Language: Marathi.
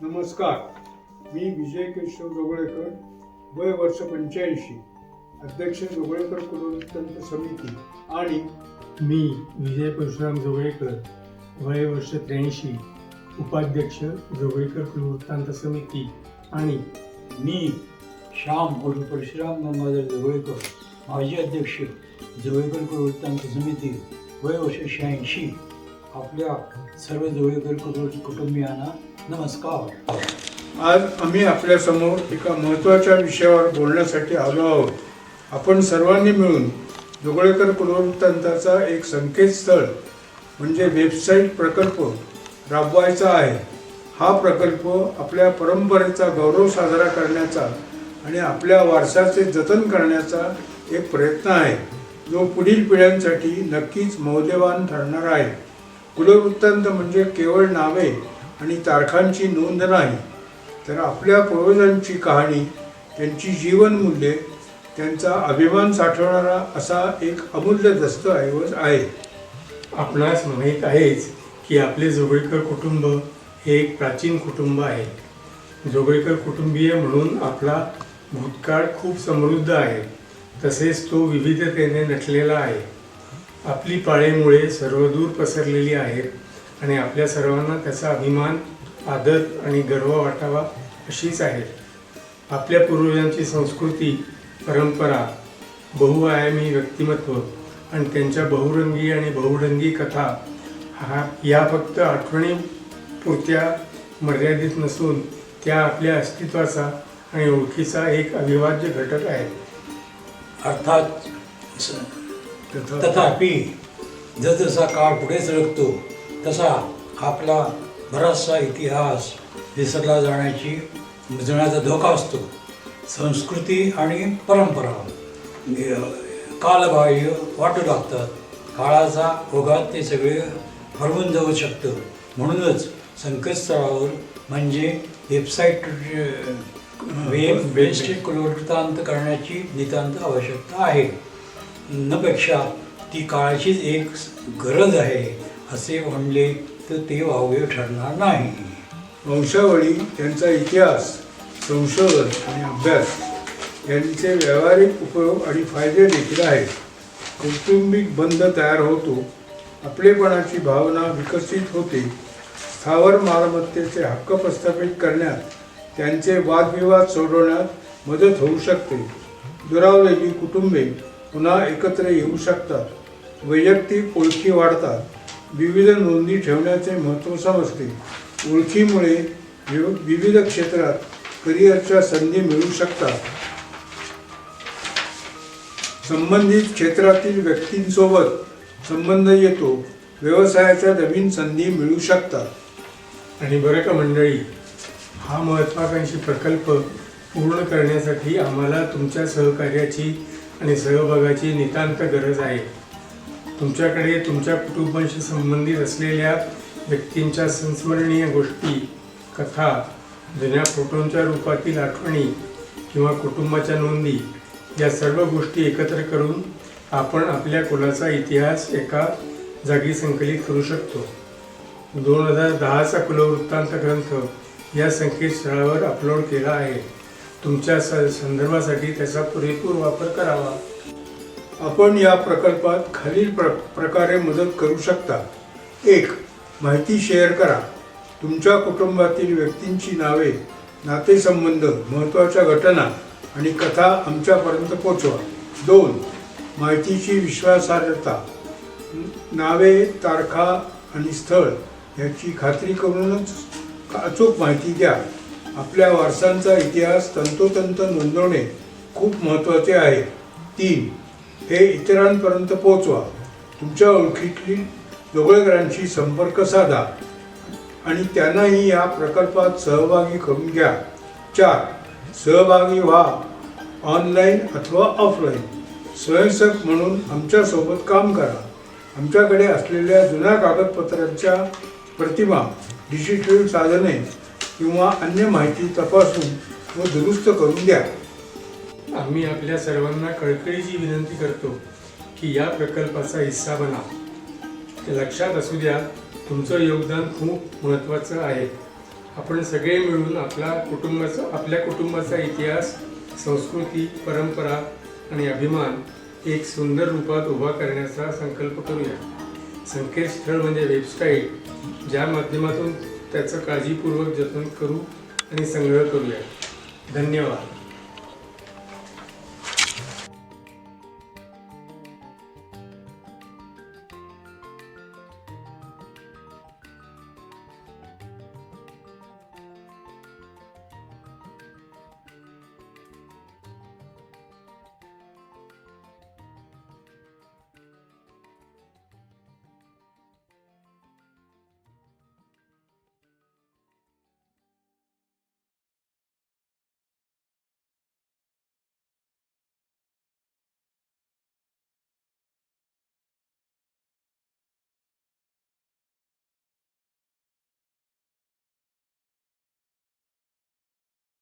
नमस्कार, मी विजय केशव जोगळेकर, वय वर्ष 85, अध्यक्ष जोगळेकर कुलवृत्तांत समिती. आणि मी विजय परशुराम जोगळेकर, वय वर्ष 83, उपाध्यक्ष जोगळेकर कुलवृत्तांत समिती. आणि मी श्याम उर्फ परशुराम गंगाधर जोगळेकर, माजी अध्यक्ष जोगळेकर कुलवृत्तांत समिती, वय वर्ष 86. आपल्या सर्व जोगळेकर कुटुंबियांना नमस्कार. आज आम्ही आपल्यासमोर एका महत्त्वाच्या विषयावर बोलण्यासाठी आलो आहोत. आपण सर्वांनी मिळून जोगळेकर कुलवृत्तांताचा एक संकेतस्थळ म्हणजे वेबसाईट प्रकल्प राबवायचा आहे. हा प्रकल्प आपल्या परंपरेचा गौरव साजरा करण्याचा आणि आपल्या वारसाचे जतन करण्याचा एक प्रयत्न आहे, जो पुढील पिढ्यांसाठी नक्कीच मौल्यवान ठरणार आहे. कुलवृत्तांत म्हणजे केवळ नावे आणि तारखांची नोंद नाही, तर आपल्या पूर्वजांची कहाणी, त्यांची जीवनमूल्ये, त्यांचा अभिमान साठवणारा असा एक अमूल्य दस्तऐवज आहे. आपणास माहीत आहेच की आपले जोगळेकर कुटुंब हे एक प्राचीन कुटुंब आहे. जोगळेकर कुटुंबीय म्हणून आपला भूतकाळ खूप समृद्ध आहे, तसेच तो विविधतेने नटलेला आहे. आपली पाळेमुळे सर्वदूर पसरलेली आहेत आणि आपल्या सर्वांना त्याचा अभिमान, आदर आणि गर्व वाटावा अशीच आहे. आपल्या पूर्वजांची संस्कृती, परंपरा, बहुआयामी व्यक्तिमत्व आणि त्यांच्या बहुरंगी आणि बहुढंगी कथा या फक्त आठवणीपुरत्या मर्यादित नसून त्या आपल्या अस्तित्वाचा आणि ओळखीचा एक अविभाज्य घटक आहे. अर्थात तथापि जसजसा काळ पुढे सरकतो तसा आपला बराचसा इतिहास विसरला जाण्याचा धोका असतो. संस्कृती आणि परंपरा कालबाह्य वाटू लागतात. काळाचा ओघात ते सगळे हरवून जाऊ शकतं. म्हणूनच संकेतस्थळावर म्हणजे वेबसाईट कुलवृत्तांत करण्याची नितांत आवश्यकता आहे. नपेक्षा ती काळाचीच एक गरज आहे असे म्हणले तर ते वावगे ठरणार नाही. वंशावळी, त्यांचा इतिहास, संशोधन आणि अभ्यास यांचे व्यावहारिक उपयोग आणि फायदे देखील आहेत. कौटुंबिक बंध तयार होतो, आपलेपणाची भावना विकसित होते, स्थावर मालमत्तेचे हक्क प्रस्थापित करण्यात, त्यांचे वादविवाद सोडवण्यात मदत होऊ शकते. दुरावलेली कुटुंबे पुन्हा एकत्र येऊ शकतात, वैयक्तिक ओळखी वाढतात, विविध नोंदी ठेवण्याचे महत्त्व समजते. ओळखीमुळे विविध क्षेत्रात करिअरच्या संधी मिळू शकतात. संबंधित क्षेत्रातील व्यक्तींसोबत संबंध येतो, व्यवसायाच्या नवीन संधी मिळू शकतात. आणि बरं का मंडळी, हा महत्त्वाकांक्षी प्रकल्प पूर्ण करण्यासाठी आम्हाला तुमच्या सहकार्याची आणि सहभागाची नितांत गरज आहे. तुमच्याकडे तुमच्या कुटुंबाशी संबंधित असलेल्या व्यक्तींच्या संस्मरणीय गोष्टी, कथा, जुन्या फोटोंच्या रूपातील आठवणी किंवा कुटुंबाच्या नोंदी या सर्व गोष्टी एकत्र करून आपण आपल्या कुलाचा इतिहास एका जागी संकलित करू शकतो. 2010चा कुलवृत्तांत ग्रंथ या संकेतस्थळावर अपलोड केला आहे. तुमच्या संदर्भासाठी त्याचा पुरेपूर वापर करावा. आपण या प्रकल्पात खालील प्रकारे मदत करू शकता. 1. माहिती शेअर करा. तुमच्या कुटुंबातील व्यक्तींची नावे, नातेसंबंध, महत्त्वाच्या घटना आणि कथा आमच्यापर्यंत पोचवा. 2. माहितीची विश्वासार्हता. नावे, तारखा आणि स्थळ याची खात्री करूनच अचूक माहिती द्या. आपल्या वारसांचा इतिहास तंतोतंत नोंदवणे खूप महत्त्वाचे आहे. 3. हे इतरांपर्यंत पोहोचवा. तुमच्या ओळखीतील जोगळेकरांशी संपर्क साधा आणि त्यांनाही या प्रकल्पात सहभागी करून घ्या. 4. सहभागी व्हा, ऑनलाईन अथवा ऑफलाईन. स्वयंसेवक म्हणून आमच्यासोबत काम करा. आमच्याकडे असलेल्या जुन्या कागदपत्रांच्या प्रतिमा, डिजिटल साधने किंवा अन्य माहिती तपासून व दुरुस्त करून द्या. आम्ही आपल्या सर्वांना कळकळीची विनंती करतो की या प्रकल्पाचा हिस्सा बना. लक्षात असू द्या, तुमचं योगदान खूप महत्त्वाचं आहे. आपण सगळे मिळून आपल्या कुटुंबाचा इतिहास, संस्कृती, परंपरा आणि अभिमान एक सुंदर रूपात उभा करण्याचा संकल्प करूया. संकेतस्थळ म्हणजे वेबसाईट, ज्या माध्यमातून त्याचं काळजीपूर्वक जतन करू आणि संग्रह करूया. धन्यवाद.